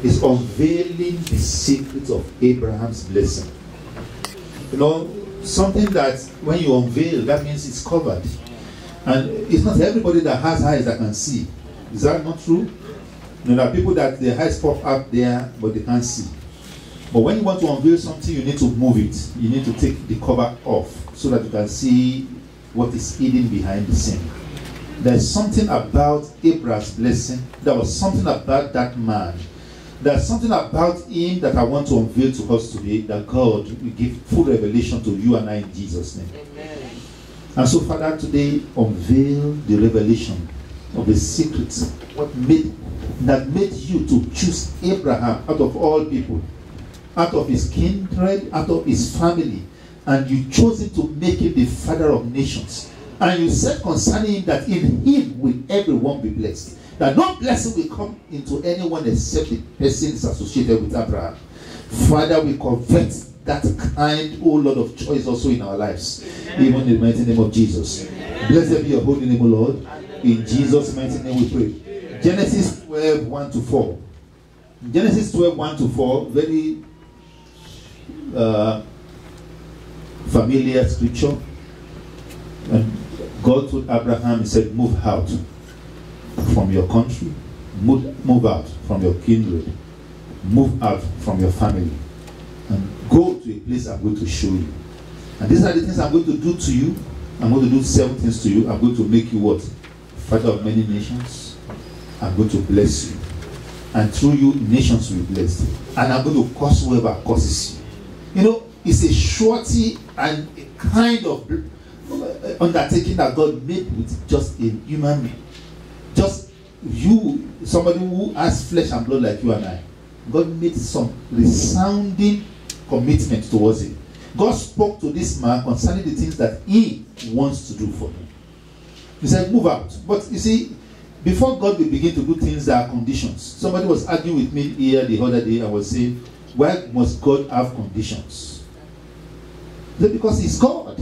is unveiling the secret of Abraham's blessing. You know, something that when you unveil, that means it's covered. And it's not everybody that has eyes that can see. Is that not true? You know, there are people that their eyes pop up there, but they can't see. But when you want to unveil something, you need to move it. You need to take the cover off so that you can see what is hidden behind the scene. There's something about Abraham's blessing. There was something about that man. There's something about him that I want to unveil to us today, that God will give full revelation to you and I in Jesus' name. Amen. And so, Father, today unveil the revelation of the secrets that made you to choose Abraham out of all people, out of his kindred, out of his family, and you chose him to make him the father of nations. And you said concerning him that in him will everyone be blessed. That no blessing will come into anyone except the person is associated with Abraham. Father, we convert that kind, oh Lord, of choice also in our lives. Amen. Even in the mighty name of Jesus. Amen. Blessed be your holy name, O Lord. In Jesus' mighty name we pray. Genesis 12, 1 to 4. Genesis 12, 1 to 4, very familiar scripture. And God told Abraham, he said, move out from your country, move out from your kindred, move out from your family, and go to a place I'm going to show you. And these are the things I'm going to do to you. I'm going to do 7 things to you. I'm going to make you what? Father of many nations. I'm going to bless you. And through you, nations will be blessed. And I'm going to curse whoever curses you. You know, it's a surety and a kind of undertaking that God made with just a human being. Just you, somebody who has flesh and blood like you and I. God made some resounding commitment towards him. God spoke to this man concerning the things that he wants to do for him. He said, move out. But you see, before God will begin to do things, there are conditions. Somebody was arguing with me here the other day and was saying, why must God have conditions? He said, because he's God.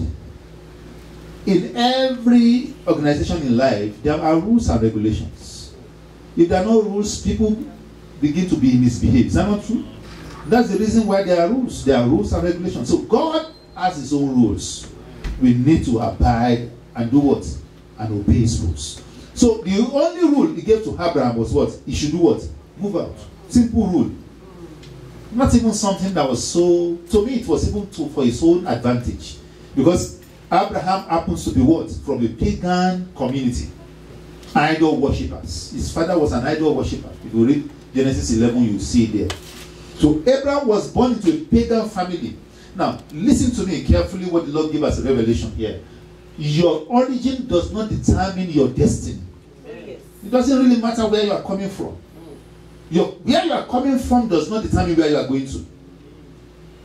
In every organization in life, there are rules and regulations. If there are no rules, people begin to be misbehaved. Is that not true? That's the reason why there are rules. There are rules and regulations. So God has his own rules. We need to abide and do what? And obey his rules. So the only rule he gave to Abraham was what? He should do what? Move out. Simple rule. Not even something that was so... To me, it was even for his own advantage. Because Abraham happens to be what? From a pagan community. Idol worshippers. His father was an idol worshipper. If you read Genesis 11, you see it there. So Abraham was born into a pagan family. Now, listen to me carefully what the Lord gave us a revelation here. Your origin does not determine your destiny. It doesn't really matter where you are coming from. Where you are coming from does not determine where you are going to.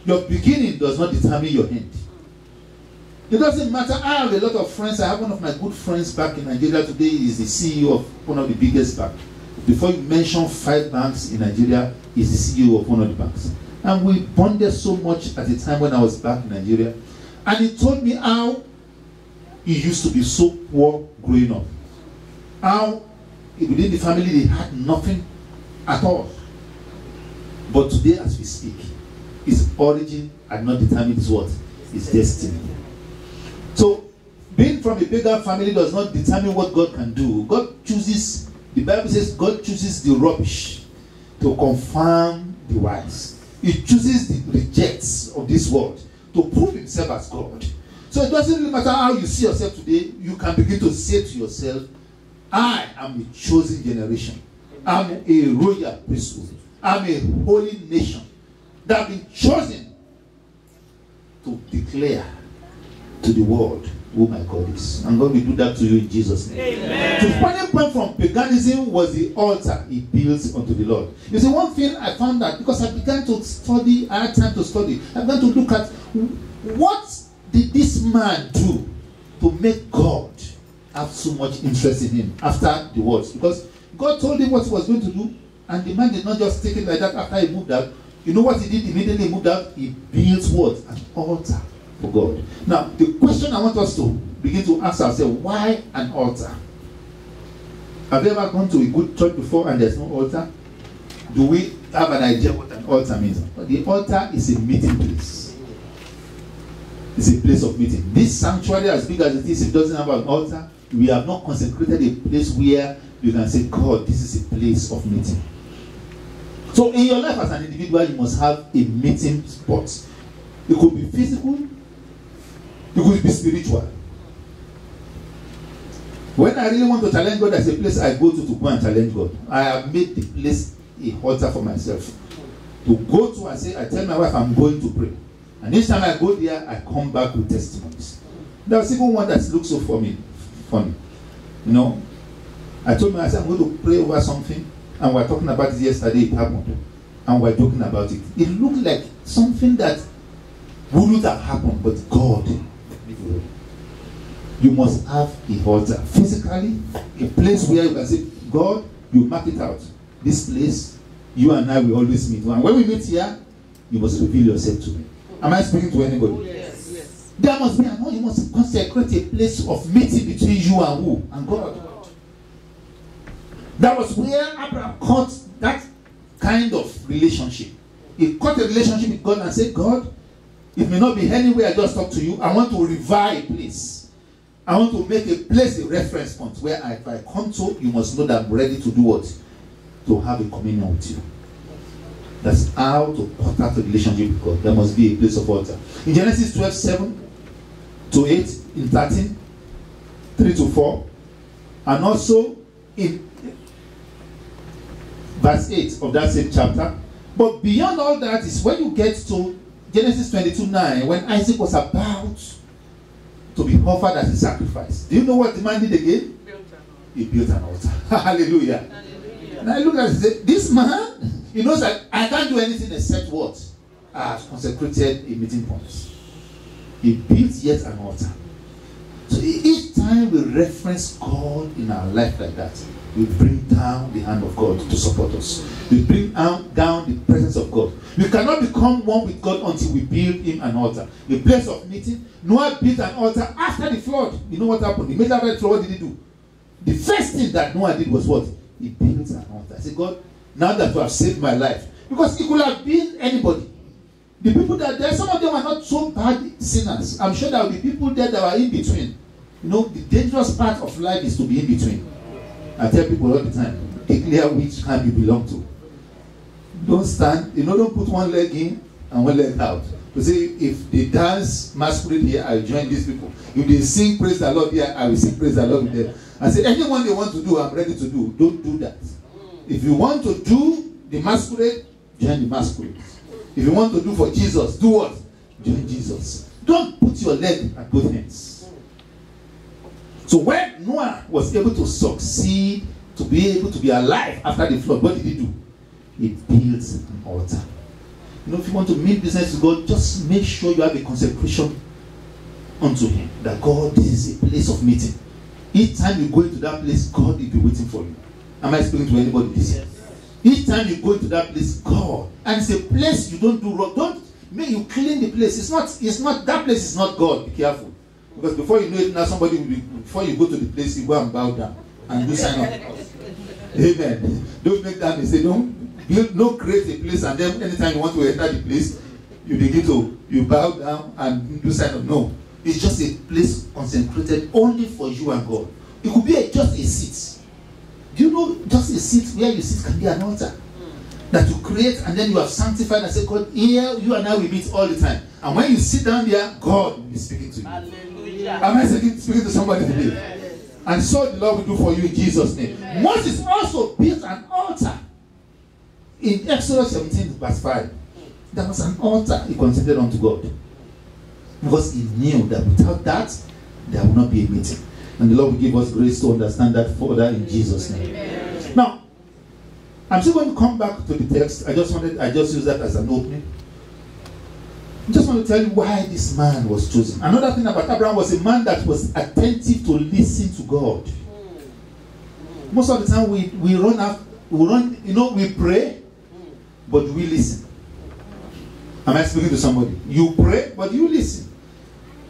Your beginning does not determine your end. It doesn't matter. I have a lot of friends. I have one of my good friends back in Nigeria today. Is the CEO of one of the biggest banks. Before you mention 5 banks in Nigeria, he's the CEO of one of the banks. And we bonded so much at the time when I was back in Nigeria. And he told me how he used to be so poor growing up. How within the family they had nothing at all. But today as we speak, his origin had not determined his what? His destiny. So, being from a pagan family does not determine what God can do. God chooses, the Bible says God chooses the rubbish to confirm the wise. He chooses the rejects of this world to prove himself as God. So it doesn't really matter how you see yourself today. You can begin to say to yourself, I am a chosen generation. I'm a royal priesthood. I'm a holy nation that have been chosen to declare to the world who my God is. And God will do that to you in Jesus' name. Amen. The turning point from paganism was the altar he built unto the Lord. You see, one thing I found that because I began to study, I had time to study, I began to look at what did this man do to make God have so much interest in him after the words. Because God told him what he was going to do, and the man did not just take it like that after he moved out. You know what he did immediately he moved out? He built what? An altar for God. Now, the question I want us to begin to ask ourselves, why an altar? Have you ever gone to a good church before and there's no altar? Do we have an idea what an altar means. But the altar is a meeting place. It's a place of meeting. This sanctuary, as big as it is, if it doesn't have an altar, we have not consecrated a place where you can say, God, this is a place of meeting. So in your life as an individual, you must have a meeting spot. It could be physical, it could be spiritual. When I really want to challenge God, there's a place I go to go and challenge God. I have made the place a altar for myself. To go to and say, I tell my wife I'm going to pray. And each time I go there, I come back with testimonies. There was even one that looks so funny. You know, I told my wife, I'm going to pray over something. And we're talking about it yesterday, it happened. And we're talking about it. It looked like something that wouldn't have happened, but God. You must have a altar. Physically, a place where you can say, God, you mark it out. This place, you and I will always meet. And when we meet here, you must reveal yourself to me. Am I speaking to anybody? Yes. Yes. There must be you must consecrate a place of meeting between you and who? And God. That was where Abraham caught that kind of relationship. He caught a relationship with God and said, God, it may not be anywhere I just talk to you. I want to revive a place. I want to make a place a reference point where if I come to, you must know that I'm ready to do what? To have a communion with you. That's how to cut out a relationship with God. There must be a place of altar. In Genesis 12, 7 to 8, in 13, 3 to 4, and also in verse 8 of that same chapter. But beyond all that is when you get to Genesis 22:9, when Isaac was about to be offered as a sacrifice. Do you know what the man did again? He built an altar. Hallelujah. Hallelujah. And I look at it and say, this man, he knows that I can't do anything except what? I have consecrated a meeting point. He built yet an altar. So each time we reference God in our life like that, we bring down the hand of God to support us. We bring down the presence of God. We cannot become one with God until we build him an altar. The place of meeting. Noah built an altar after the flood. You know what happened? Immediately after the flood, what did he do? The first thing that Noah did was what? He built an altar. I said, God, now that you have saved my life. Because it could have been anybody. The people that there, some of them are not so bad sinners. I'm sure there will be people there that are in between. You know, the dangerous part of life is to be in between. I tell people all the time, declare which camp you belong to. Don't stand, don't put one leg in and one leg out. To say, if they dance masquerade here, I join these people. If they sing praise the Lord here, I will sing praise the Lord with them. I say, anyone they want to do, I'm ready to do. Don't do that. If you want to do the masquerade, join the masquerade. If you want to do for Jesus, do what? Join Jesus. Don't put your leg at both ends. So when Noah was able to succeed, to be able to be alive after the flood, what did he do? He built an altar. If you want to meet business with God, just make sure you have a consecration unto him. That God, this is a place of meeting. Each time you go into that place, God will be waiting for you. Am I speaking to anybody this year? Each time you go into that place, God, and it's a place you don't do wrong. Don't make you clean the place. It's not that place is not God. Be careful. Because before you know it, now somebody will be, before you go to the place, you go and bow down and do sign up. Amen. Don't make that mistake. Don't create a place and then anytime you want to enter the place, you bow down and do sign up. No. It's just a place consecrated only for you and God. It could be just a seat. Do you know just a seat where you sit can be an altar? That you create and then you have sanctified and say, God, here you and I will meet all the time. And when you sit down there, God will be speaking to you. Hallelujah. Am I speaking to somebody today? Yes. And so the Lord will do for you in Jesus' name. Yes. Moses also built an altar. In Exodus 17 verse 5, there was an altar he considered unto God. Because he knew that without that, there will not be a meeting. And the Lord will give us grace to understand that further in Jesus' name. Amen. Now, I'm still going to come back to the text. I just use that as an opening. I just want to tell you why this man was chosen. Another thing about Abraham was a man that was attentive to listen to God. Most of the time we pray, but we listen. Am I speaking to somebody? You pray, but you listen.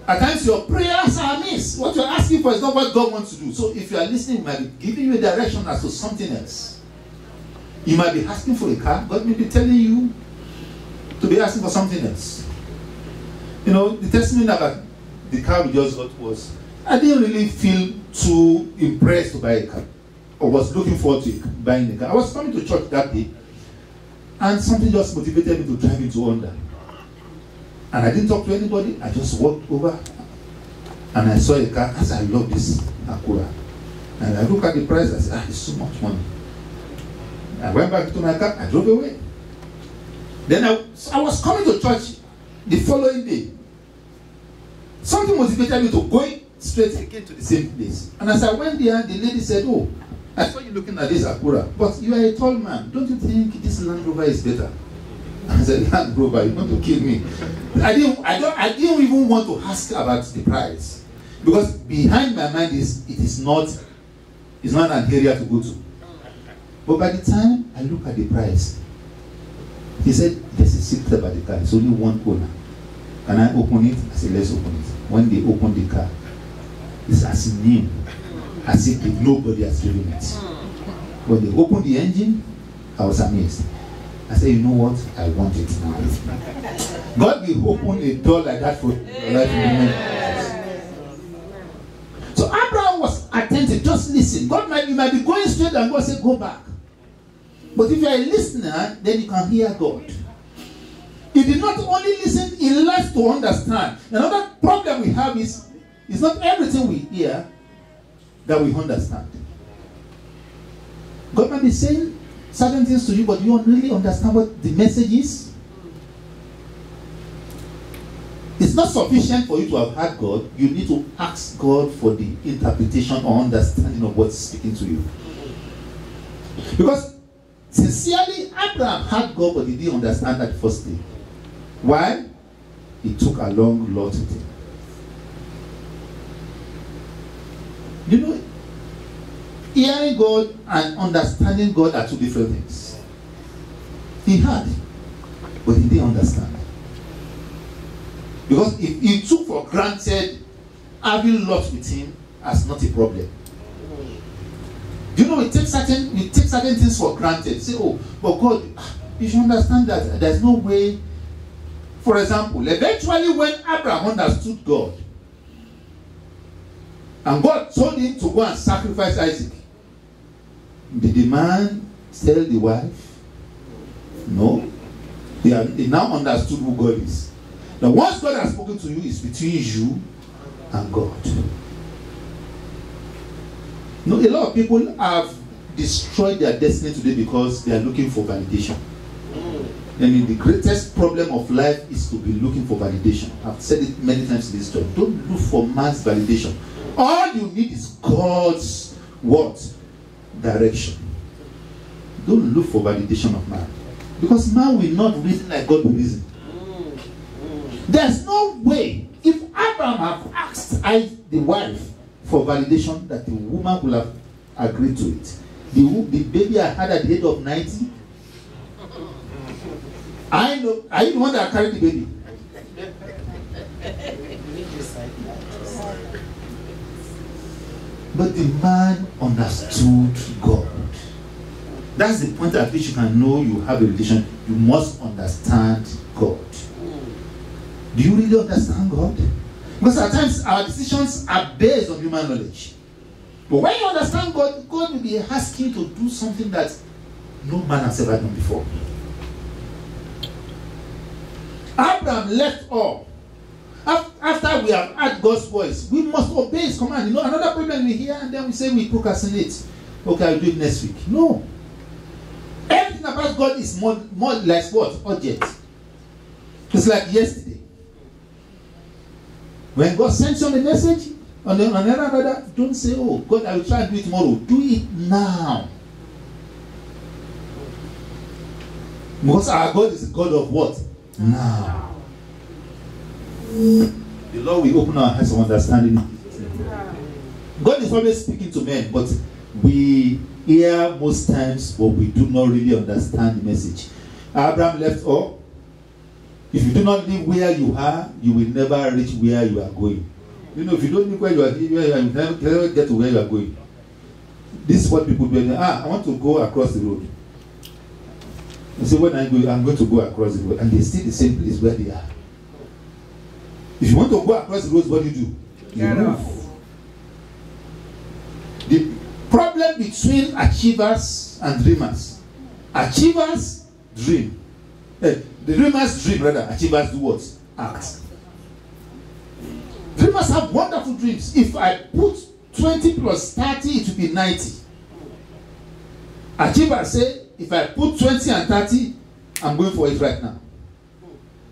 At times your prayers are amiss. What you're asking for is not what God wants to do. So if you are listening, he might be giving you a direction as to something else. You might be asking for a car. God may be telling you to be asking for something else. You know, the testimony about the car we just got was, I didn't really feel too impressed to buy a car, or was looking forward to buying a car. I was coming to church that day, and something just motivated me to drive into Honda. And I didn't talk to anybody. I just walked over, and I saw a car. I said, I love this Acura. And I looked at the price. I said, it's so much money. I went back to my car. I drove away. Then I was coming to church the following day. Something motivated me to go straight again to the same place. And as I went there, the lady said, oh, I saw you looking at this Acura, but you are a tall man. Don't you think this Land Rover is better? I said, Land Rover, you want to kill me? I didn't even want to ask about the price, because behind my mind it's not an area to go to. But by the time I look at the price, he said, there's a secret about the car. It's only one owner. Can I open it? I said, let's open it. When they opened the car, it's as new, as if nobody has driven it. When they opened the engine, I was amazed. I said, you know what? I want it now. God will open a door like that for your life in the name of Jesus. So Abraham was attentive. Just listen. You might be going straight and God said, go back. But if you are a listener, then you can hear God. He did not only listen, he learns to understand. Another problem we have is, it's not everything we hear that we understand. God might be saying certain things to you, but you don't really understand what the message is. It's not sufficient for you to have heard God. You need to ask God for the interpretation or understanding of what's speaking to you. Because sincerely, Abraham had God, but he didn't understand that firstly. Why? He took a long lot with him. You know, hearing God and understanding God are two different things. He had, but he didn't understand. Because if he took for granted having lot with him as not a problem. You know, we take certain things for granted. Say, oh, but God, you should understand that there's no way. For example, eventually when Abraham understood God, and God told him to go and sacrifice Isaac, did the man tell the wife? No. He now understood who God is. Now, once God has spoken to you, it's between you and God. No, a lot of people have destroyed their destiny today because they are looking for validation. I mean, the greatest problem of life is to be looking for validation. I've said it many times in this talk. Don't look for man's validation. All you need is God's what? Direction. Don't look for validation of man. Because man will not reason like God will reason. There's no way, if Abraham had asked the wife for validation, that the woman would have agreed to it. The baby I had at the age of 90, I know, are you the one that carried the baby? But the man understood God. That's the point at which you can know you have a relation. You must understand God. Do you really understand God? Because at times our decisions are based on human knowledge. But when you understand God, God will be asking you to do something that no man has ever done before. Abraham left all. After we have heard God's voice, we must obey his command. You know, another problem we hear and then we say we procrastinate. Okay, I'll do it next week. No. Everything about God is more like what? Urgent. It's like yesterday. When God sends you a message on another, don't say, oh, God, I will try and do it tomorrow. Do it now. Because our God is a God of what? Now. The Lord will open our eyes of understanding. God is always speaking to men, but we hear most times, but we do not really understand the message. Abraham left all. If you do not live where you are, you will never reach where you are going. You know, if you don't live where you are, you never get to where you are going. This is what people do. I want to go across the road. You say, when I go, I'm going to go across the road, and they still the same place where they are. If you want to go across the road, what do? You move. The problem between achievers and dreamers. Achievers dream. The dreamers dream, rather. Achievers do what? Act. Dreamers have wonderful dreams. If I put 20 plus 30, it will be 90. Achievers say, if I put 20 and 30, I'm going for it right now.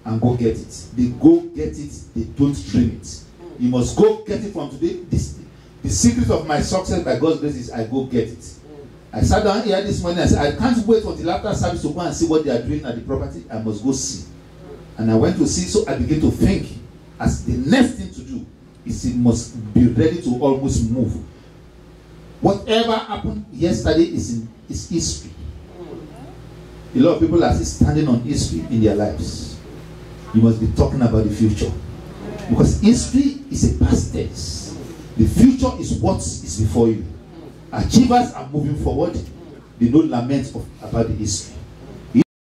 And go get it. They go get it, they don't dream it. You must go get it from today. The secret of my success by God's grace is I go get it. I sat down here this morning, I said, I can't wait until after service to go and see what they are doing at the property. I must go see. And I went to see, so I began to think, as the next thing to do is it must be ready to almost move. Whatever happened yesterday is history. A lot of people are still standing on history in their lives. You must be talking about the future. Because history is a past tense. The future is what is before you. Achievers are moving forward. They don't lament about the history.